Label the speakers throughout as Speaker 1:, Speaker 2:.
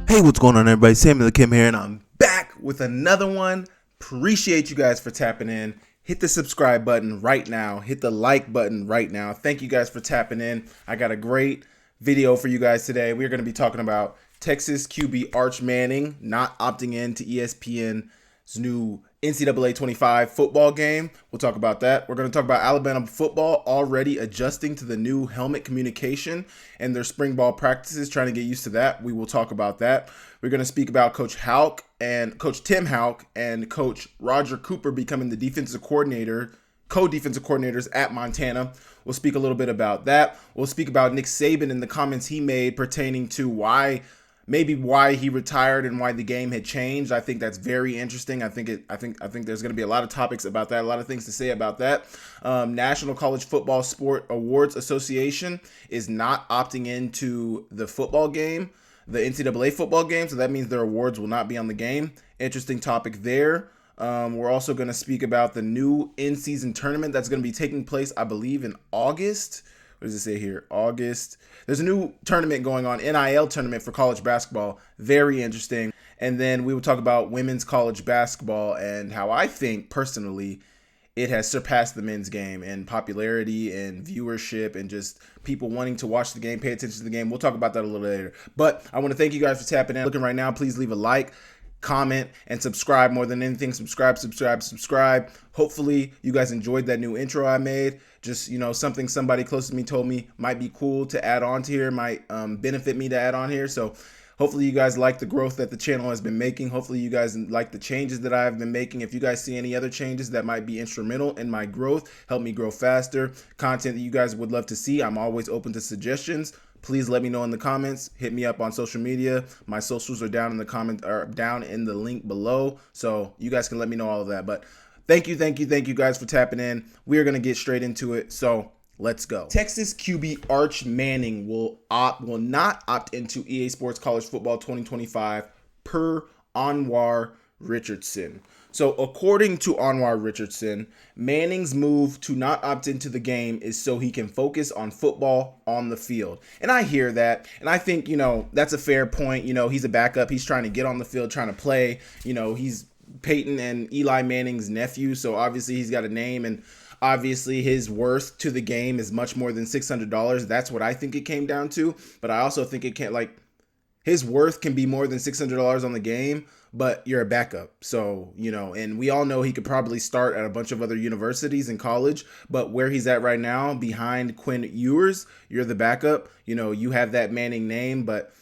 Speaker 1: Hey, what's going on, everybody? Samuel Kim here, and I'm back with another one. Appreciate you guys for tapping in. Hit the subscribe button right now. Hit the like button right now. Thank you guys for tapping in. I got a great video for you guys today. We're going to be talking about Texas QB Arch Manning not opting in to ESPN's new NCAA 25 football game. We'll talk about that. We're going to talk about Alabama football already adjusting to the new helmet communication and their spring ball practices, trying to get used to that. We will talk about that. We're going to speak about Coach Houck and Coach Tim Houck and Coach Roger Cooper becoming the defensive coordinator, co-defensive coordinators at Montana. We'll speak a little bit about that. We'll speak about Nick Saban and the comments he made pertaining to why he retired and why the game had changed. I think that's very interesting. I think there's going to be a lot of topics about that, a lot of things to say about that. National College Football Sport Awards Association is not opting into the football game, the NCAA football game, so that means their awards will not be on the game. Interesting topic there. We're also going to speak about the new in-season tournament that's going to be taking place, I believe, in August. What does it say here? August. There's a new tournament going on, NIL tournament for college basketball. Very interesting. And then we will talk about women's college basketball and how I think, personally, it has surpassed the men's game in popularity and viewership and just people wanting to watch the game, pay attention to the game. We'll talk about that a little later. But I want to thank you guys for tapping in. Looking right now, please leave a like, comment, and subscribe. More than anything, subscribe. Hopefully you guys enjoyed that new intro I made. Just, something somebody close to me told me might be cool to add on to here, might benefit me to add on here. So hopefully you guys like the growth that the channel has been making. Hopefully you guys like the changes that I've been making. If you guys see any other changes that might be instrumental in my growth, help me grow faster, content that you guys would love to see, I'm always open to suggestions. Please let me know in the comments. Hit me up on social media. My socials are down in the link below, so you guys can let me know all of that. But thank you guys for tapping in. We are going to get straight into it, so let's go. Texas QB Arch Manning will not opt into EA Sports College Football 2025 per Anwar Richardson. So according to Anwar Richardson, Manning's move to not opt into the game is so he can focus on football on the field. And I hear that, and I think, that's a fair point. He's a backup. He's trying to get on the field, trying to play. He's Peyton and Eli Manning's nephew, so obviously he's got a name, and obviously his worth to the game is much more than $600. That's what I think it came down to, but I also think it can't, his worth can be more than $600 on the game, but you're a backup. So, and we all know he could probably start at a bunch of other universities in college, but where he's at right now, behind Quinn Ewers, you're the backup. You have that Manning name, but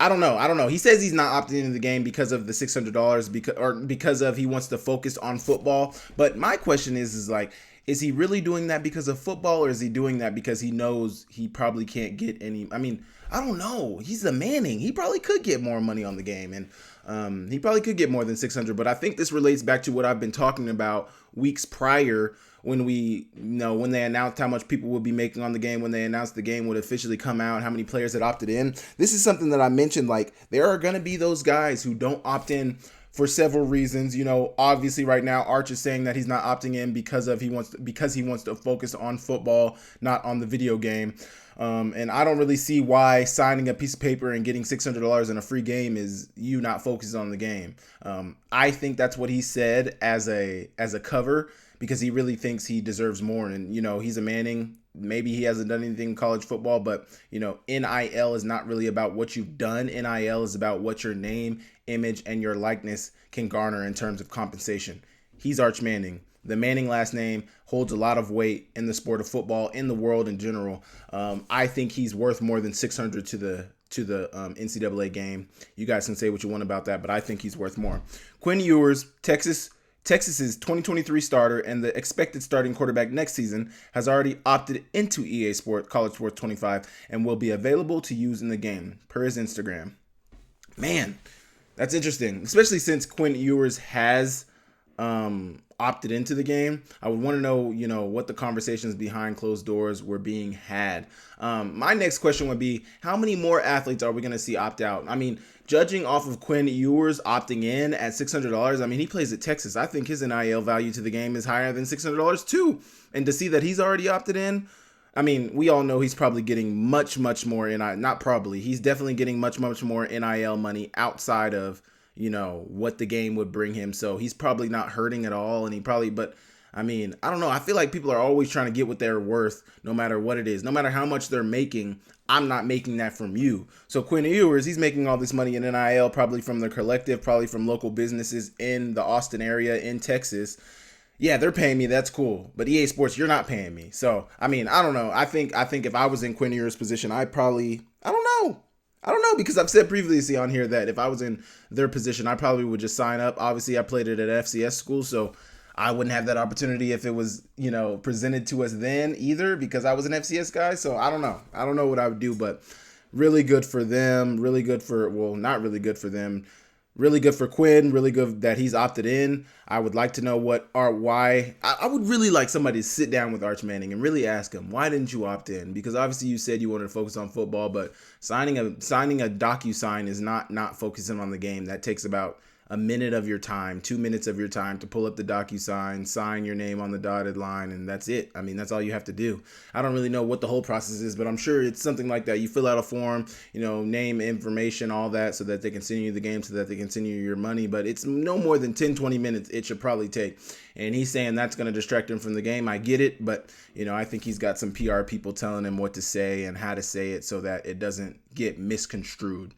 Speaker 1: I don't know. He says he's not opting into the game because of the $600 because of he wants to focus on football. But my question is he really doing that because of football, or is he doing that because he knows he probably can't get any? I mean, I don't know. He's the Manning. He probably could get more money on the game, and he probably could get more than $600. But I think this relates back to what I've been talking about weeks prior when when they announced how much people would be making on the game, when they announced the game would officially come out, how many players had opted in. This is something that I mentioned, there are going to be those guys who don't opt in for several reasons. Obviously right now Arch is saying that he's not opting in because he wants to focus on football, not on the video game. And I don't really see why signing a piece of paper and getting $600 in a free game is you not focusing on the game. I think that's what he said as a cover, because he really thinks he deserves more. And, he's a Manning. Maybe he hasn't done anything in college football, but, NIL is not really about what you've done. NIL is about what your name, image, and your likeness can garner in terms of compensation. He's Arch Manning. The Manning last name holds a lot of weight in the sport of football, in the world in general. I think he's worth more than $600 to the NCAA game. You guys can say what you want about that, but I think he's worth more. Quinn Ewers, Texas's 2023 starter and the expected starting quarterback next season, has already opted into EA Sports College Sports 25 and will be available to use in the game, per his Instagram. Man, that's interesting, especially since Quinn Ewers has opted into the game. I would want to know, what the conversations behind closed doors were being had. My next question would be, how many more athletes are we going to see opt out? I mean, judging off of Quinn Ewers opting in at $600, he plays at Texas. I think his NIL value to the game is higher than $600 too. And to see that he's already opted in, I mean, we all know he's probably getting much more not probably. He's definitely getting much more NIL money outside of, what the game would bring him. So he's probably not hurting at all. And but I mean, I don't know. I feel like people are always trying to get what they're worth, no matter what it is, no matter how much they're making. I'm not making that from you. So Quinn Ewers, he's making all this money in NIL, probably from the collective, probably from local businesses in the Austin area, in Texas. Yeah, they're paying me. That's cool. But EA Sports, you're not paying me. So, I mean, I don't know. I think if I was in Quinn Ewers' position, I don't know, because I've said previously on here that if I was in their position, I probably would just sign up. Obviously, I played it at FCS school, so I wouldn't have that opportunity if it was, presented to us then either, because I was an FCS guy. So I don't know. I don't know what I would do, but really good for them. Really good for, well, not really good for them. Really good for Quinn. Really good that he's opted in. I would like to know why. I would really like somebody to sit down with Arch Manning and really ask him, why didn't you opt in? Because obviously you said you wanted to focus on football, but signing a DocuSign is not focusing on the game. That takes about a minute of your time, 2 minutes of your time to pull up the DocuSign, sign your name on the dotted line, and that's it. I mean, that's all you have to do. I don't really know what the whole process is, but I'm sure it's something like that. You fill out a form, name, information, all that, so that they can send you the game, so that they can send you your money, but it's no more than 10, 20 minutes it should probably take. And he's saying that's going to distract him from the game. I get it, but, I think he's got some PR people telling him what to say and how to say it so that it doesn't get misconstrued.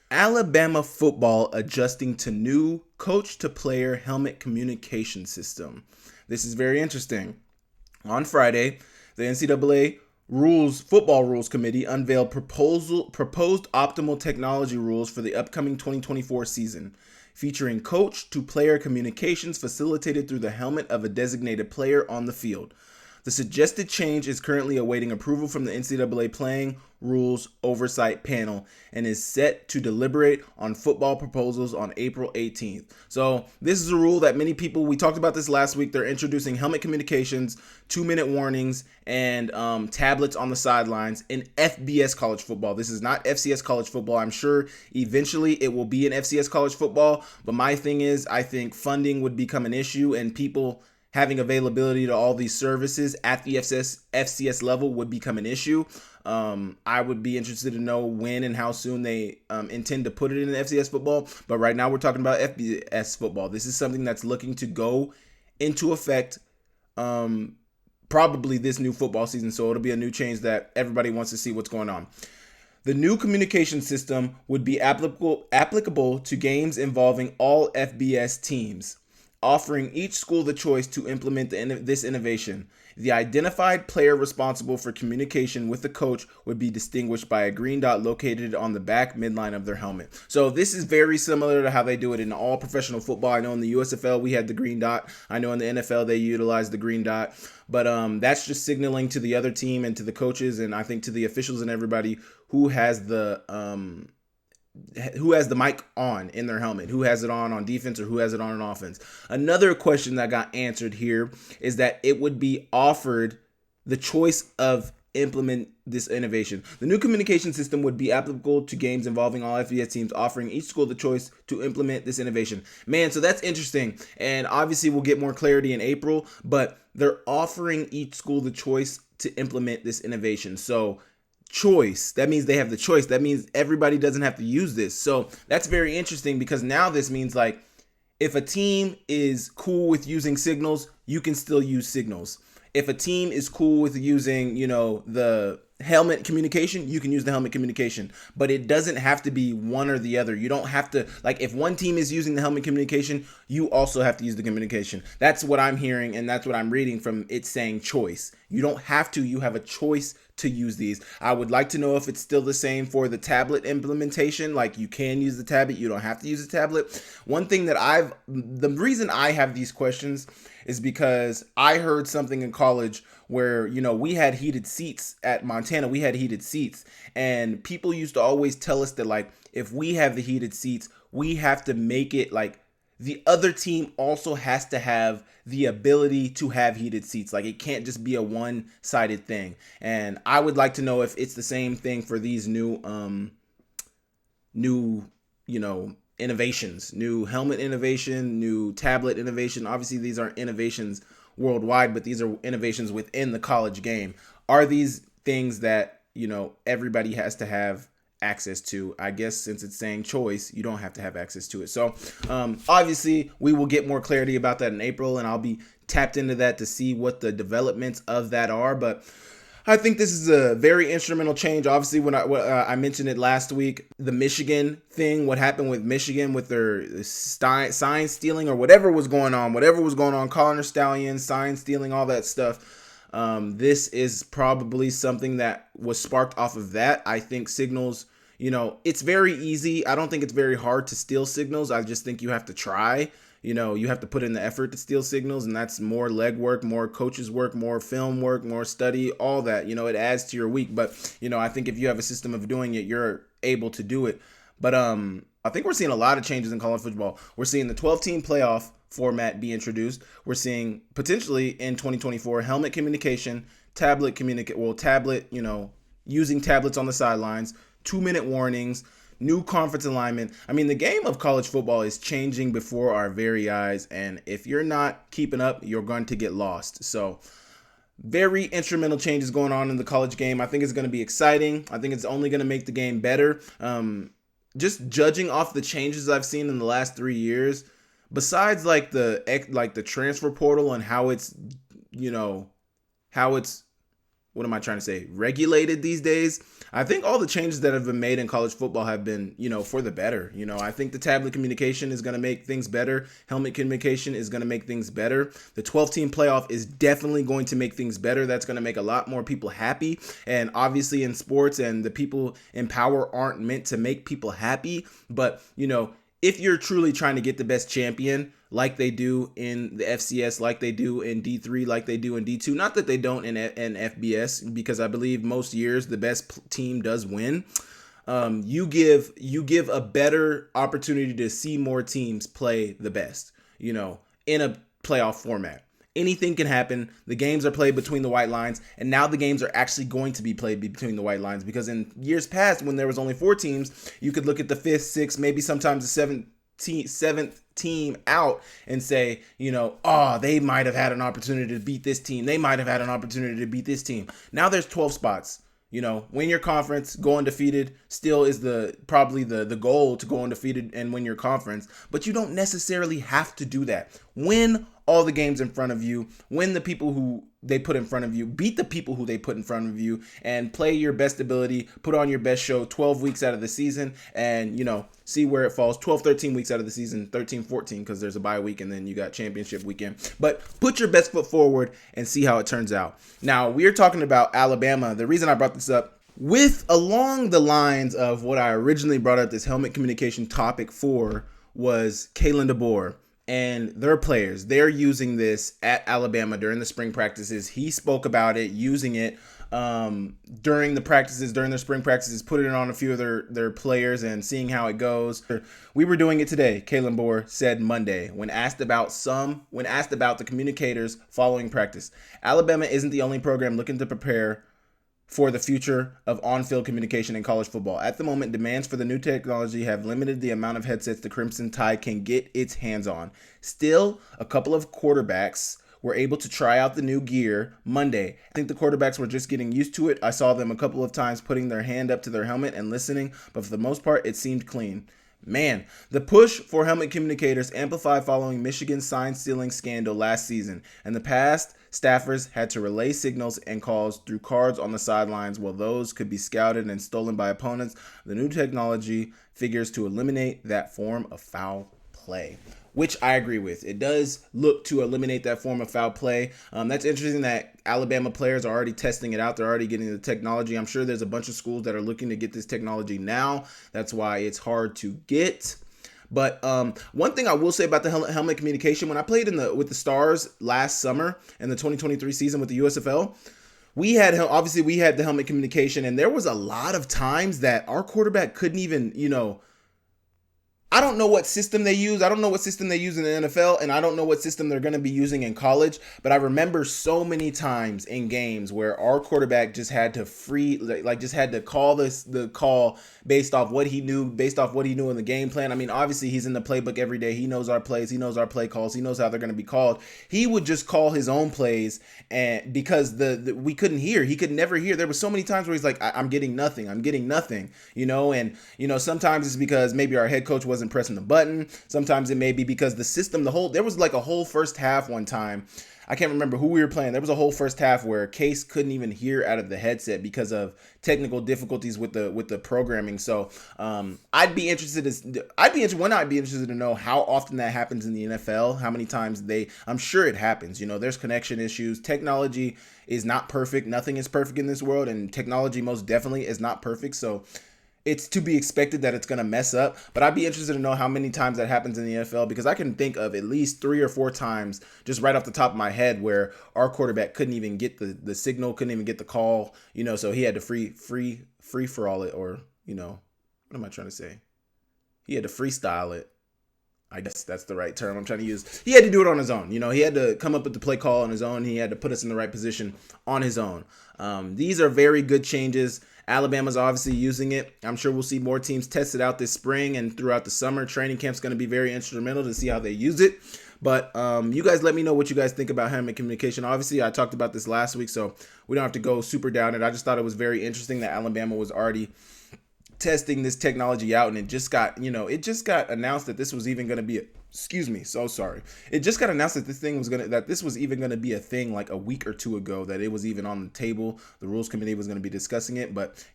Speaker 1: Alabama football adjusting to new coach-to-player helmet communication system. This is very interesting. On Friday, the NCAA Football Rules Committee unveiled proposed optimal technology rules for the upcoming 2024 season, featuring coach-to-player communications facilitated through the helmet of a designated player on the field. The suggested change is currently awaiting approval from the NCAA Playing Rules Oversight Panel and is set to deliberate on football proposals on April 18th. So this is a rule that many people, we talked about this last week, they're introducing helmet communications, 2-minute warnings, and tablets on the sidelines in FBS college football. This is not FCS college football. I'm sure eventually it will be in FCS college football, but my thing is, I think funding would become an issue, and people having availability to all these services at the FCS level would become an issue. I would be interested to know when and how soon they intend to put it in FCS football. But right now we're talking about FBS football. This is something that's looking to go into effect probably this new football season. So it'll be a new change that everybody wants to see what's going on. The new communication system would be applicable to games involving all FBS teams, offering each school the choice to implement this innovation. The identified player responsible for communication with the coach would be distinguished by a green dot located on the back midline of their helmet. So this is very similar to how they do it in all professional football. I know in the USFL we had the green dot. I know in the NFL they utilize the green dot. But that's just signaling to the other team and to the coaches, and I think to the officials and everybody who has the mic on in their helmet, who has it on defense or who has it on offense. Another question that got answered here is that it would be offered the choice of implement this innovation. The new communication system would be applicable to games involving all FBS teams, offering each school the choice to implement this innovation. Man, so that's interesting. And obviously we'll get more clarity in April, but they're offering each school the choice to implement this innovation. So choice, that means they have the choice. That means everybody doesn't have to use this. So that's very interesting, because now this means, like, if a team is cool with using signals, you can still use signals. If a team is cool with using, the helmet communication, you can use the helmet communication, but it doesn't have to be one or the other. You don't have to, like, if one team is using the helmet communication, you also have to use the communication. That's what I'm hearing, and that's what I'm reading from it saying choice. You don't have to, you have a choice to use these. I would like to know if it's still the same for the tablet implementation. Like, you can use the tablet, you don't have to use the tablet. One thing that the reason I have these questions is because I heard something in college where, we had heated seats at Montana. We had heated seats, and people used to always tell us that, like, if we have the heated seats, we have to make it like the other team also has to have the ability to have heated seats. Like, it can't just be a one-sided thing. And I would like to know if it's the same thing for these new innovations, new helmet innovation, new tablet innovation. Obviously, these aren't innovations worldwide, but these are innovations within the college game. are these things that, everybody has to have access to? I guess since it's saying choice, you don't have to have access to it. So obviously we will get more clarity about that in April, and I'll be tapped into that to see what the developments of that are. But I think this is a very instrumental change. Obviously, when I mentioned it last week, the Michigan thing, what happened with Michigan with their sign stealing or whatever was going on, calling their stallions, sign stealing, all that stuff. This is probably something that was sparked off of that. I think signals, it's very easy. I don't think it's very hard to steal signals. I just think you have to try. You have to put in the effort to steal signals, and that's more legwork, more coaches work, more film work, more study, all that. It adds to your week. But, I think if you have a system of doing it, you're able to do it. But I think we're seeing a lot of changes in college football. We're seeing the 12-team playoff format be introduced. We're seeing potentially in 2024 helmet communication, using tablets on the sidelines, 2-minute warnings, new conference alignment. I mean, the game of college football is changing before our very eyes, and if you're not keeping up, you're going to get lost. So very instrumental changes going on in the college game. I think it's going to be exciting. I think it's only going to make the game better. Just judging off the changes I've seen in the last 3 years, besides the transfer portal and how it's regulated these days, I think all the changes that have been made in college football have been, for the better. I think the tablet communication is going to make things better. Helmet communication is going to make things better. The 12-team playoff is definitely going to make things better. That's going to make a lot more people happy. And obviously in sports, and the people in power aren't meant to make people happy. But, if you're truly trying to get the best champion, like they do in the FCS, like they do in D3, like they do in D2, not that they don't in FBS, because I believe most years the best team does win. You give a better opportunity to see more teams play the best, in a playoff format. Anything can happen. The games are played between the white lines, and now the games are actually going to be played between the white lines, because in years past, when there was only 4 teams, you could look at the 5th, 6th, maybe sometimes the 7th team out and say, they might have had an opportunity to beat this team. They might have had an opportunity to beat this team. Now there's 12 spots. Win your conference, go undefeated still is probably the goal, to go undefeated and win your conference. But you don't necessarily have to do that. Win all the games in front of you, win the people who they put in front of you, beat the people who they put in front of you, and play your best ability, put on your best show 12 weeks out of the season, and, see where it falls. 12, 13 weeks out of the season, 13, 14, because there's a bye week, and then you got championship weekend. But put your best foot forward and see how it turns out. Now, we are talking about Alabama. The reason I brought this up, along the lines of what I originally brought up this helmet communication topic for, was Kalen DeBoer and their players. They're using this at Alabama during the spring practices. He spoke about it, using it during their spring practices, putting it on a few of their players and seeing how it goes. We were doing it today, Kalen DeBoer said Monday, when asked about the communicators following practice. Alabama isn't the only program looking to prepare for the future of on-field communication in college football. At the moment, demands for the new technology have limited the amount of headsets the Crimson Tide can get its hands on. Still, a couple of quarterbacks were able to try out the new gear Monday. I think the quarterbacks were just getting used to it. I saw them a couple of times putting their hand up to their helmet and listening, but for the most part, it seemed clean. Man, the push for helmet communicators amplified following Michigan's sign-stealing scandal last season. In the past, staffers had to relay signals and calls through cards on the sidelines, while those could be scouted and stolen by opponents. The new technology figures to eliminate that form of foul play, which I agree with. It does look to eliminate that form of foul play. That's interesting that Alabama players are already testing it out. They're already getting the technology. I'm sure there's a bunch of schools that are looking to get this technology now. That's why it's hard to get. But one thing I will say about the helmet communication, when I played with the Stars last summer in the 2023 season with the USFL, we had the helmet communication, and there was a lot of times that our quarterback couldn't even, I don't know what system they use. I don't know what system they use in the NFL, and I don't know what system they're going to be using in college. But I remember so many times in games where our quarterback just had to just had to call the call based off what he knew, in the game plan. I mean, obviously he's in the playbook every day. He knows our plays. He knows our play calls. He knows how they're going to be called. He would just call his own plays, and because we couldn't hear, he could never hear. There were so many times where he's like, I'm getting nothing. I'm getting nothing. And sometimes it's because maybe our head coach wasn't pressing the button. Sometimes it may be because the system, there was like a whole first half one time. I can't remember who we were playing. There was a whole first half where Case couldn't even hear out of the headset because of technical difficulties with the programming. So I'd be interested to know how often that happens in the NFL. How many times I'm sure it happens. There's connection issues. Technology is not perfect. Nothing is perfect in this world, and technology most definitely is not perfect. So it's to be expected that it's going to mess up, but I'd be interested to know how many times that happens in the NFL, because I can think of at least 3 or 4 times just right off the top of my head where our quarterback couldn't even get the signal, couldn't even get the call, so he had to free for all it, or, what am I trying to say? He had to freestyle it. I guess that's the right term I'm trying to use. He had to do it on his own. He had to come up with the play call on his own. He had to put us in the right position on his own. These are very good changes. Alabama's obviously using it. I'm sure we'll see more teams test it out this spring and throughout the summer. Training camp's going to be very instrumental to see how they use it. But you guys let me know what you guys think about Hammond communication. Obviously, I talked about this last week, so we don't have to go super down it. I just thought it was very interesting that Alabama was already testing this technology out, and it just got announced that this was even going to be It just got announced that this was even going to be a thing like a week or two ago, that it was even on the table. The rules committee was going to be discussing it, but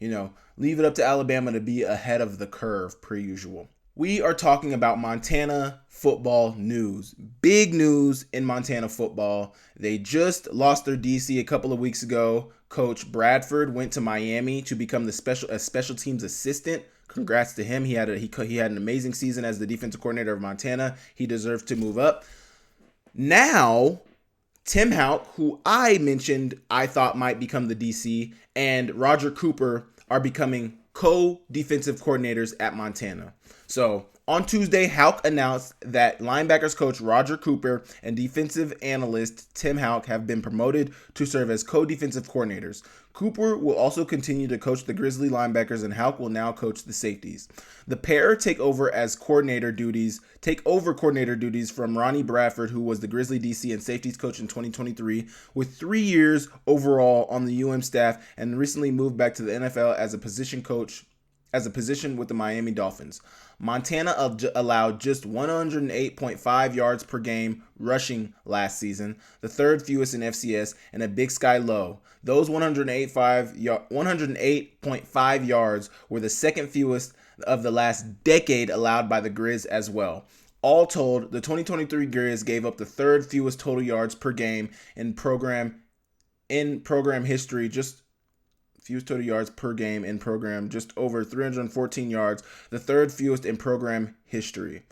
Speaker 1: leave it up to Alabama to be ahead of the curve per usual. We are talking about Montana football news. Big news in Montana football. They just lost their DC a couple of weeks ago. Coach Bradford went to Miami to become a special teams assistant. Congrats to him. He had an amazing season as the defensive coordinator of Montana. He deserves to move up. Now, Tim Houck, who I mentioned I thought might become the DC, and Roger Cooper are becoming co-defensive coordinators at Montana. So on Tuesday, Houck announced that linebackers coach Roger Cooper and defensive analyst Tim Houck have been promoted to serve as co-defensive coordinators. Cooper will also continue to coach the Grizzly linebackers, and Houck will now coach the safeties. The pair take over coordinator duties from Ronnie Bradford, who was the Grizzly DC and safeties coach in 2023, with 3 years overall on the UM staff, and recently moved back to the NFL as a position with the Miami Dolphins. Montana allowed just 108.5 yards per game rushing last season, the third fewest in FCS, and a Big Sky low. Those 108.5 yards were the second fewest of the last decade allowed by the Grizz as well. All told, the 2023 Grizz gave up the third fewest total yards per game in program history, just over 314 yards, the third fewest in program history.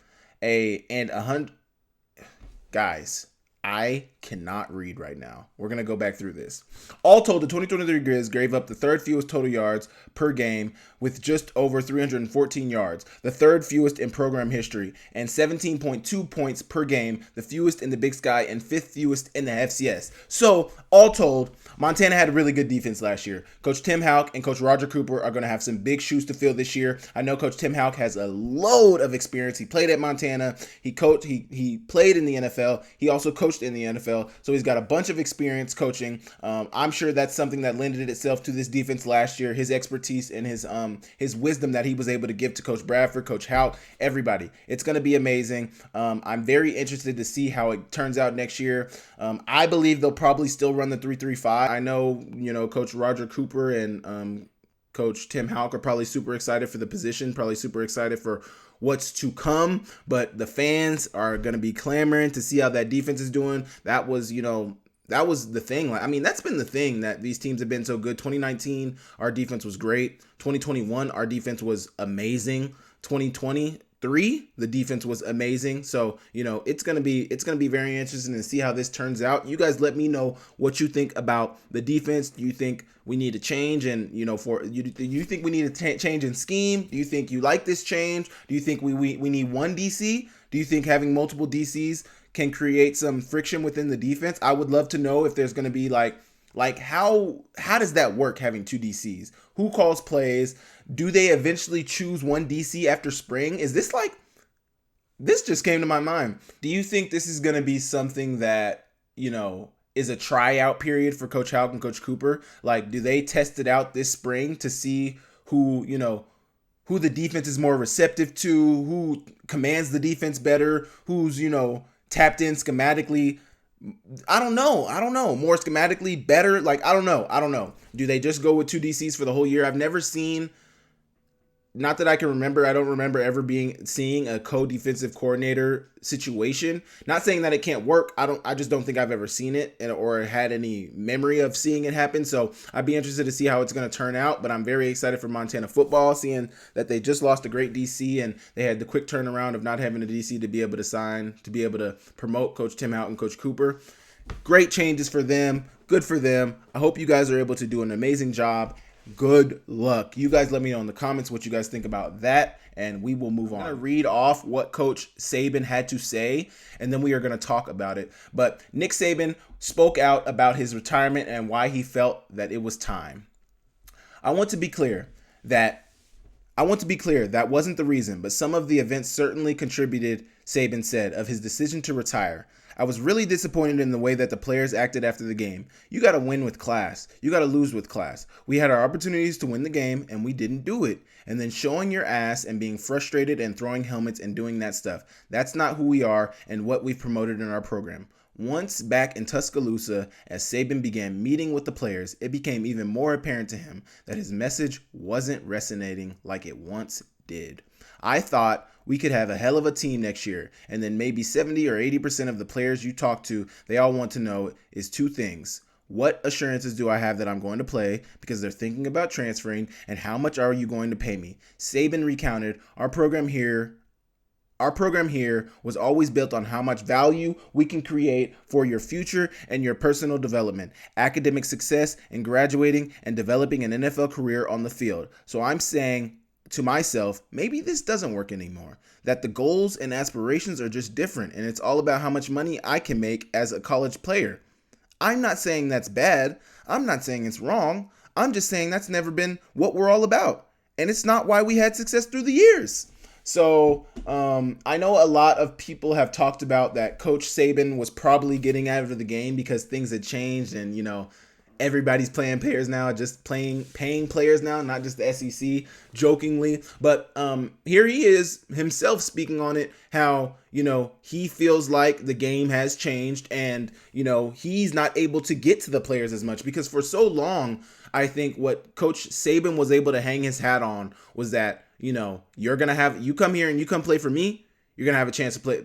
Speaker 1: Guys, I cannot read right now. We're going to go back through this. All told, the 2023 Grizz gave up the third fewest total yards per game with just over 314 yards, the third fewest in program history, and 17.2 points per game, the fewest in the Big Sky and fifth fewest in the FCS. So, all told, Montana had a really good defense last year. Coach Tim Houck and Coach Roger Cooper are going to have some big shoes to fill this year. I know Coach Tim Houck has a load of experience. He played at Montana. He played in the NFL. He also coached in the NFL. So he's got a bunch of experience coaching. I'm sure that's something that lended itself to this defense last year. His expertise and his wisdom that he was able to give to Coach Bradford, Coach Houck, everybody. It's going to be amazing. I'm very interested to see how it turns out next year. I believe they'll probably still run the 3-3-5. I know, Coach Roger Cooper and Coach Tim Houck are probably super excited for the position, probably super excited for what's to come, but the fans are going to be clamoring to see how that defense is doing. That was the thing. That's been the thing that these teams have been so good. 2019, our defense was great. 2021, our defense was amazing. 2020, 3, the defense was amazing. So, it's going to be very interesting to see how this turns out. You guys let me know what you think about the defense. Do you think we need to change? And, do you think we need a change in scheme? Do you think you like this change? Do you think we need one DC? Do you think having multiple DCs can create some friction within the defense? I would love to know if there's going to be how does that work, having 2 DCs? Who calls plays? Do they eventually choose one DC after spring? Is this this just came to my mind. Do you think this is going to be something that, is a tryout period for Coach Houck and Coach Cooper? Do they test it out this spring to see who the defense is more receptive to, who commands the defense better, who's, tapped in schematically? I don't know. More schematically better. I don't know. Do they just go with 2 DCs for the whole year? I've never seen, not that I can remember, I don't remember ever seeing a co-defensive coordinator situation. Not saying that it can't work. I just don't think I've ever seen it or had any memory of seeing it happen. So I'd be interested to see how it's going to turn out, but I'm very excited for Montana football, seeing that they just lost a great DC and they had the quick turnaround of not having a DC to be able to promote Coach Tim Houck and Coach Cooper. Great changes for them. Good for them. I hope you guys are able to do an amazing job. Good luck. You guys let me know in the comments what you guys think about that, and we will move on. I'm going to read off what Coach Saban had to say, and then we are going to talk about it. But Nick Saban spoke out about his retirement and why he felt that it was time. I want to be clear that wasn't the reason, but some of the events certainly contributed, Saban said, of his decision to retire. I was really disappointed in the way that the players acted after the game. You got to win with class. You got to lose with class. We had our opportunities to win the game, and we didn't do it. And then showing your ass and being frustrated and throwing helmets and doing that stuff. That's not who we are and what we've promoted in our program. Once back in Tuscaloosa, as Saban began meeting with the players, it became even more apparent to him that his message wasn't resonating like it once did. I thought we could have a hell of a team next year, and then maybe 70 or 80% of the players you talk to, they all want to know is 2 things. What assurances do I have that I'm going to play, because they're thinking about transferring, and how much are you going to pay me? Saban recounted, our program here was always built on how much value we can create for your future and your personal development, academic success, and graduating and developing an NFL career on the field. So I'm saying to myself, maybe this doesn't work anymore, that the goals and aspirations are just different, and it's all about how much money I can make as a college player. I'm not saying that's bad. I'm not saying it's wrong. I'm just saying that's never been what we're all about, and it's not why we had success through the years. So I know a lot of people have talked about that Coach Saban was probably getting out of the game because things had changed, and everybody's playing players now, just paying players now, not just the SEC, jokingly. But here he is himself speaking on it, how, he feels like the game has changed and, he's not able to get to the players as much, because for so long, I think what Coach Saban was able to hang his hat on was that, you come here and you come play for me, you're gonna have a chance to play.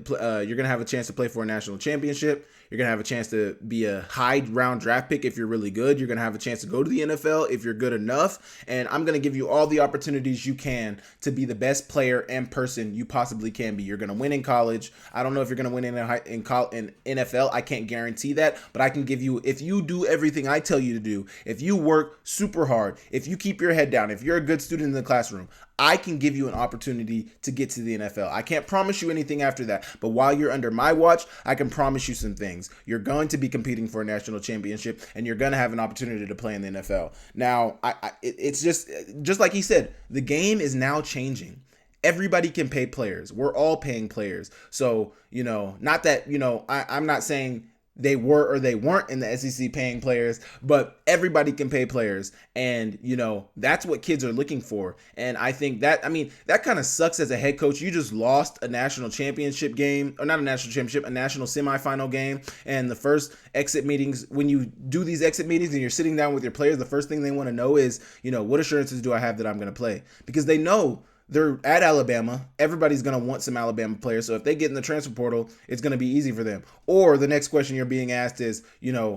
Speaker 1: You're gonna have a chance to play for a national championship. You're gonna have a chance to be a high round draft pick if you're really good. You're gonna have a chance to go to the NFL if you're good enough. And I'm gonna give you all the opportunities you can to be the best player and person you possibly can be. You're gonna win in college. I don't know if you're gonna win in NFL. I can't guarantee that, but I can give you, if you do everything I tell you to do, if you work super hard, if you keep your head down, if you're a good student in the classroom, I can give you an opportunity to get to the NFL. I can't promise you anything after that, but while you're under my watch, I can promise you some things. You're going to be competing for a national championship, and you're going to have an opportunity to play in the NFL. Now, it's just like he said, the game is now changing. Everybody can pay players. We're all paying players. So, not that, I'm not saying they were or they weren't in the SEC paying players, but everybody can pay players. And, that's what kids are looking for. And I think that kind of sucks as a head coach. You just lost a national championship game, or not a national championship, a national semifinal game. And the first exit meetings, when you do these exit meetings and you're sitting down with your players, the first thing they want to know is, what assurances do I have that I'm going to play? Because they know they're at Alabama. Everybody's going to want some Alabama players. So if they get in the transfer portal, it's going to be easy for them. Or the next question you're being asked is,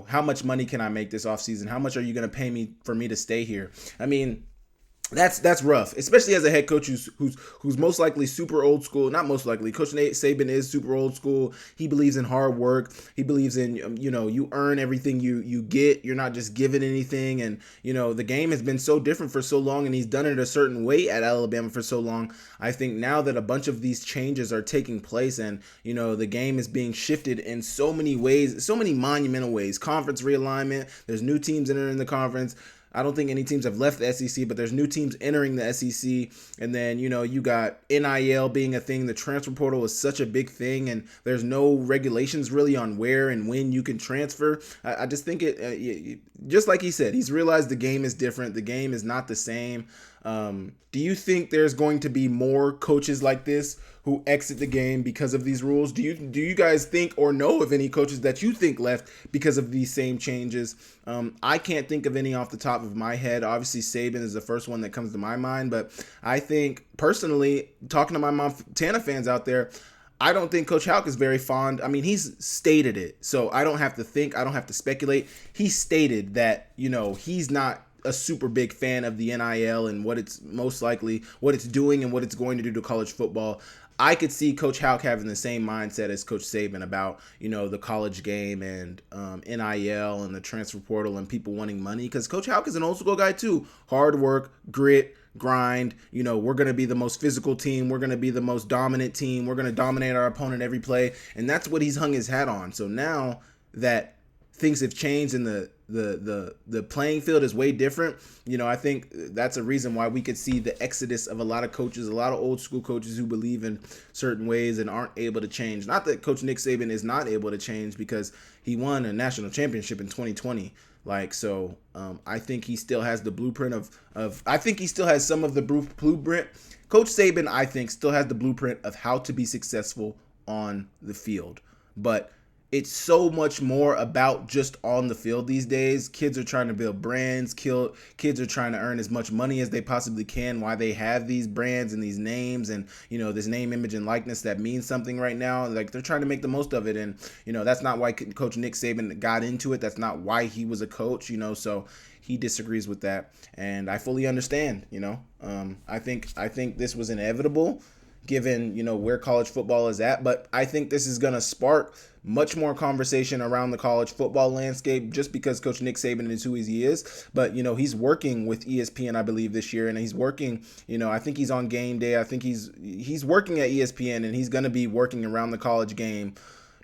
Speaker 1: how much money can I make this offseason? How much are you going to pay me for me to stay here? That's rough, especially as a head coach who's most likely super old school. Not most likely. Coach Nate Saban is super old school. He believes in hard work. He believes in you earn everything you get. You're not just given anything. And the game has been so different for so long, and he's done it a certain way at Alabama for so long. I think now that a bunch of these changes are taking place, and the game is being shifted in so many ways, so many monumental ways. Conference realignment. There's new teams entering the conference. I don't think any teams have left the SEC, but there's new teams entering the SEC. And then, you got NIL being a thing. The transfer portal is such a big thing, and there's no regulations really on where and when you can transfer. I just think just like he said, he's realized the game is different. The game is not the same. Do you think there's going to be more coaches like this who exit the game because of these rules? Do you guys think or know of any coaches that you think left because of these same changes? I can't think of any off the top of my head. Obviously, Saban is the first one that comes to my mind, but I think personally, talking to my Montana fans out there, I don't think Coach Houck is very fond. I mean, he's stated it, so I don't have to think. I don't have to speculate. He stated that, he's not a super big fan of the NIL and what it's doing and what it's going to do to college football. I could see Coach Houck having the same mindset as Coach Saban about, the college game and NIL and the transfer portal and people wanting money, because Coach Houck is an old school guy too. Hard work, grit, grind. We're going to be the most physical team. We're going to be the most dominant team. We're going to dominate our opponent every play. And that's what he's hung his hat on. So now that things have changed and the playing field is way different, I think that's a reason why we could see the exodus of a lot of coaches, a lot of old school coaches who believe in certain ways and aren't able to change. Not that Coach Nick Saban is not able to change, because he won a national championship in 2020. I think he still has the blueprint I think he still has some of the blueprint. Coach Saban, I think, still has the blueprint of how to be successful on the field. But it's so much more about just on the field these days. Kids are trying to build brands. Kids are trying to earn as much money as they possibly can while they have these brands and these names and, this name, image, and likeness that means something right now. Like, they're trying to make the most of it. And, that's not why Coach Nick Saban got into it. That's not why he was a coach, so he disagrees with that. And I fully understand, I think this was inevitable given, where college football is at. But I think this is going to spark much more conversation around the college football landscape, just because Coach Nick Saban is who he is. But, he's working with ESPN, I believe, this year, and he's working, I think he's on game day. I think he's working at ESPN, and he's going to be working around the college game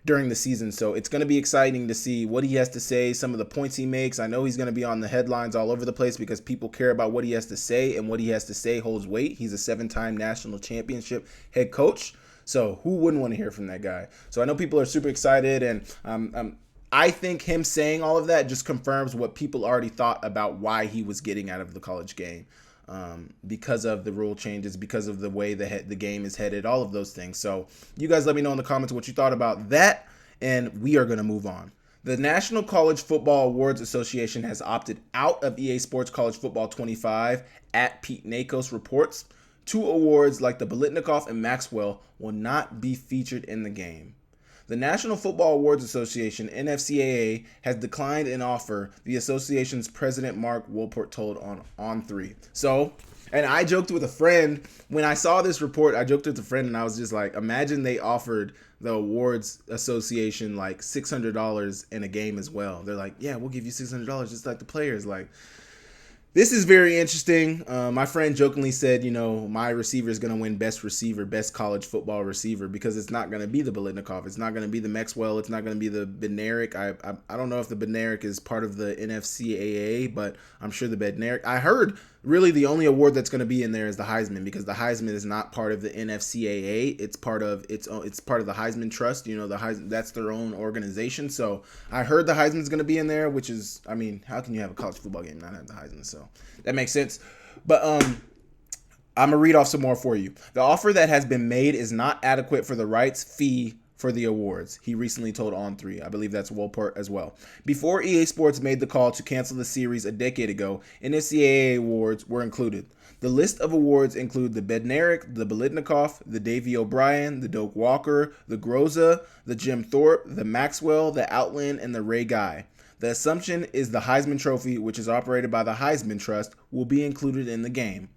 Speaker 1: during the season. So it's going to be exciting to see what he has to say, some of the points he makes. I know he's going to be on the headlines all over the place because people care about what he has to say, and what he has to say holds weight. He's a 7-time national championship head coach. So who wouldn't want to hear from that guy? So I know people are super excited, and I think him saying all of that just confirms what people already thought about why he was getting out of the college game. Because of the rule changes, because of the way the game is headed, all of those things. So you guys let me know in the comments what you thought about that, and we are going to move on. The National College Football Awards Association has opted out of EA Sports College Football 25, at Pete Nakos reports. 2 awards like the Biletnikoff and Maxwell will not be featured in the game. The National Football Awards Association, NCAA, has declined an offer, the association's president Mark Wolpert told on 3. So, and I joked with a friend, when I saw this report, I joked with a friend and I was just like, imagine they offered the awards association like $600 in a game as well. They're like, yeah, we'll give you $600 just like the players. Like, this is very interesting. My friend jokingly said, my receiver is going to win best receiver, best college football receiver, because it's not going to be the Biletnikoff. It's not going to be the Maxwell. It's not going to be the Bednarik. I don't know if the Bednarik is part of the NCAA, but I'm sure the Bednarik. I heard really the only award that's going to be in there is the Heisman, because the Heisman is not part of the NCAA. It's part of the Heisman Trust. The Heisman, that's their own organization. So I heard the Heisman's going to be in there, which is, I mean, how can you have a college football game and not have the Heisman? So that makes sense. But I'm going to read off some more for you. The offer that has been made is not adequate for the rights fee for the awards, he recently told On3. I believe that's Wolpert as well. Before EA Sports made the call to cancel the series a decade ago, NCAA awards were included. The list of awards include the Bednarik, the Biletnikoff, the Davey O'Brien, the Doak Walker, the Groza, the Jim Thorpe, the Maxwell, the Outland, and the Ray Guy. The assumption is the Heisman Trophy, which is operated by the Heisman Trust, will be included in the game.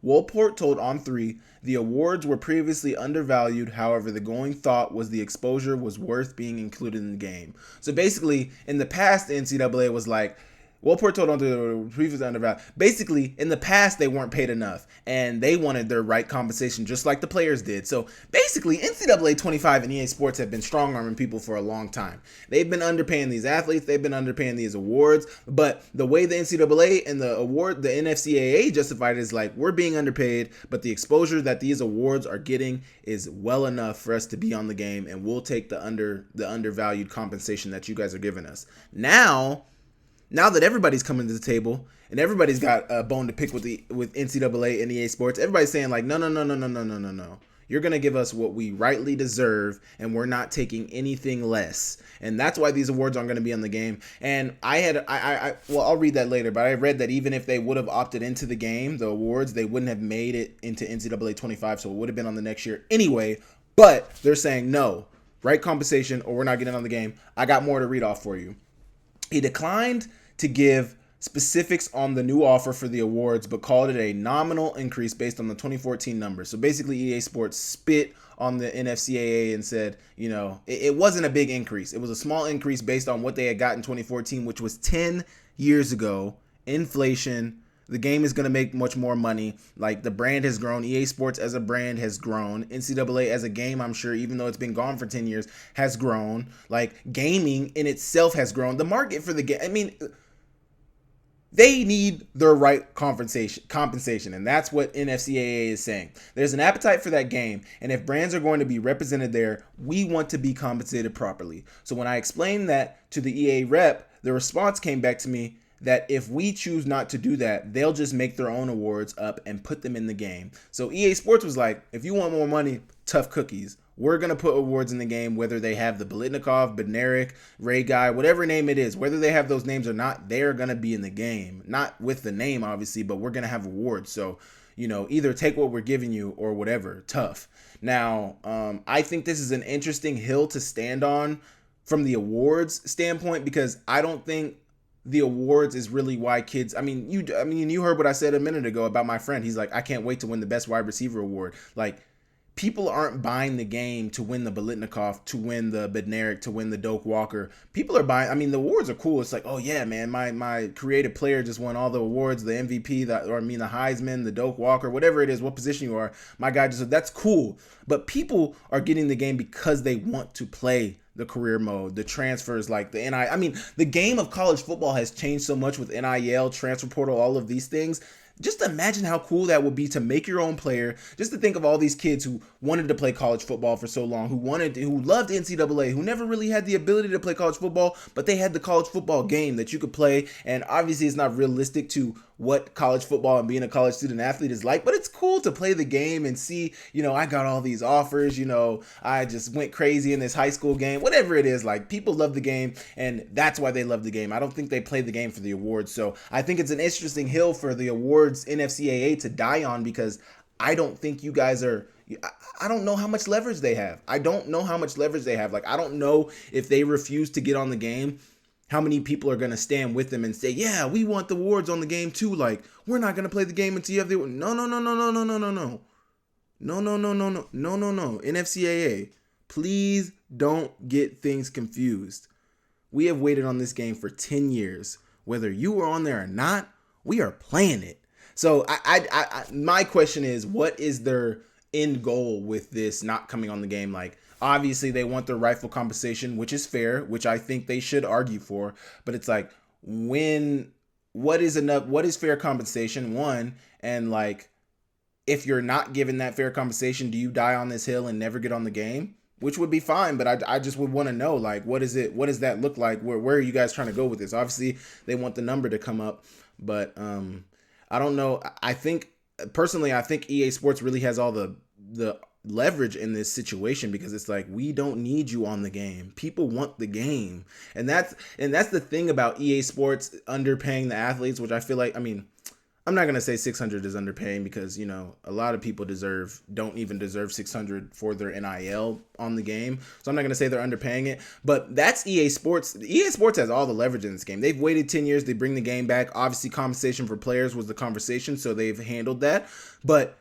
Speaker 1: Wolport told On3 the awards were previously undervalued. However, the going thought was the exposure was worth being included in the game. So basically, in the past, the NCAA was like, Wolport told On3 they were previously undervalued. Basically, in the past, they weren't paid enough, and they wanted their right compensation just like the players did. So basically, NCAA 25 and EA Sports have been strong-arming people for a long time. They've been underpaying these athletes. They've been underpaying these awards. But the way the NCAA and the NCAA justified it is like, we're being underpaid, but the exposure that these awards are getting is well enough for us to be on the game, and we'll take the undervalued compensation that you guys are giving us. Now that everybody's coming to the table and everybody's got a bone to pick with NCAA and EA Sports, everybody's saying like, no. You're going to give us what we rightly deserve, and we're not taking anything less. And that's why these awards aren't going to be on the game. And I'll read that later, but I read that even if they would have opted into the game, the awards, they wouldn't have made it into NCAA 25, so it would have been on the next year anyway. But they're saying no, right compensation, or we're not getting on the game. I got more to read off for you. He declined to give specifics on the new offer for the awards, but called it a nominal increase based on the 2014 numbers. So basically, EA Sports spit on the NCAA and said, it wasn't a big increase. It was a small increase based on what they had got in 2014, which was 10 years ago. Inflation. The game is going to make much more money. Like, the brand has grown. EA Sports as a brand has grown. NCAA as a game, I'm sure, even though it's been gone for 10 years, has grown. Like, gaming in itself has grown. The market for the game, they need their right compensation, and that's what NCAA is saying. There's an appetite for that game, and if brands are going to be represented there, we want to be compensated properly. So when I explained that to the EA rep, the response came back to me that if we choose not to do that, they'll just make their own awards up and put them in the game. So EA Sports was like, if you want more money, tough cookies. We're going to put awards in the game, whether they have the Biletnikoff, Bednarik, Ray Guy, whatever name it is, whether they have those names or not, they're going to be in the game. Not with the name, obviously, but we're going to have awards. So, either take what we're giving you or whatever. Tough. Now, I think this is an interesting hill to stand on from the awards standpoint, because I don't think the awards is really why kids, you heard what I said a minute ago about my friend. He's like, I can't wait to win the best wide receiver award. Like, people aren't buying the game to win the Biletnikoff, to win the Bednarik, to win the Doak Walker. People are buying, the awards are cool. It's like, oh yeah, man, my creative player just won all the awards, the MVP, the Heisman, the Doak Walker, whatever it is, what position you are. My guy that's cool. But people are getting the game because they want to play the career mode, the transfers, like the NIL. The game of college football has changed so much with NIL, transfer portal, all of these things. Just imagine how cool that would be to make your own player. Just to think of all these kids who wanted to play college football for so long, who loved NCAA, who never really had the ability to play college football, but they had the college football game that you could play. And obviously it's not realistic to what college football and being a college student athlete is like, but it's cool to play the game and see, I got all these offers, I just went crazy in this high school game, whatever it is. Like, people love the game, and that's why they love the game. I don't think they play the game for the awards. So I think it's an interesting hill for the awards NCAA to die on, because I don't think you guys are, I don't know how much leverage they have. Like, I don't know if they refuse to get on the game, how many people are going to stand with them and say, yeah, we want the awards on the game too. Like, we're not going to play the game until you have the award. No. NCAA, please don't get things confused. We have waited on this game for 10 years. Whether you were on there or not, we are playing it. So my question is, what is their end goal with this not coming on the game? Like, obviously they want their rightful compensation, which is fair, which I think they should argue for. But it's like, what is fair compensation? One, and like, if you're not given that fair compensation, do you die on this hill and never get on the game? Which would be fine, but I just would want to know, like, what does that look like? Where are you guys trying to go with this? Obviously, they want the number to come up, but I don't know. I think EA Sports really has all the leverage in this situation, because it's like, we don't need you on the game. People want the game, and that's the thing about EA Sports underpaying the athletes, which I feel like, I'm not going to say 600 is underpaying because, a lot of people don't even deserve 600 for their NIL on the game. So I'm not going to say they're underpaying it, but that's EA Sports. EA Sports has all the leverage in this game. They've waited 10 years. They bring the game back. Obviously, compensation for players was the conversation, so they've handled that. But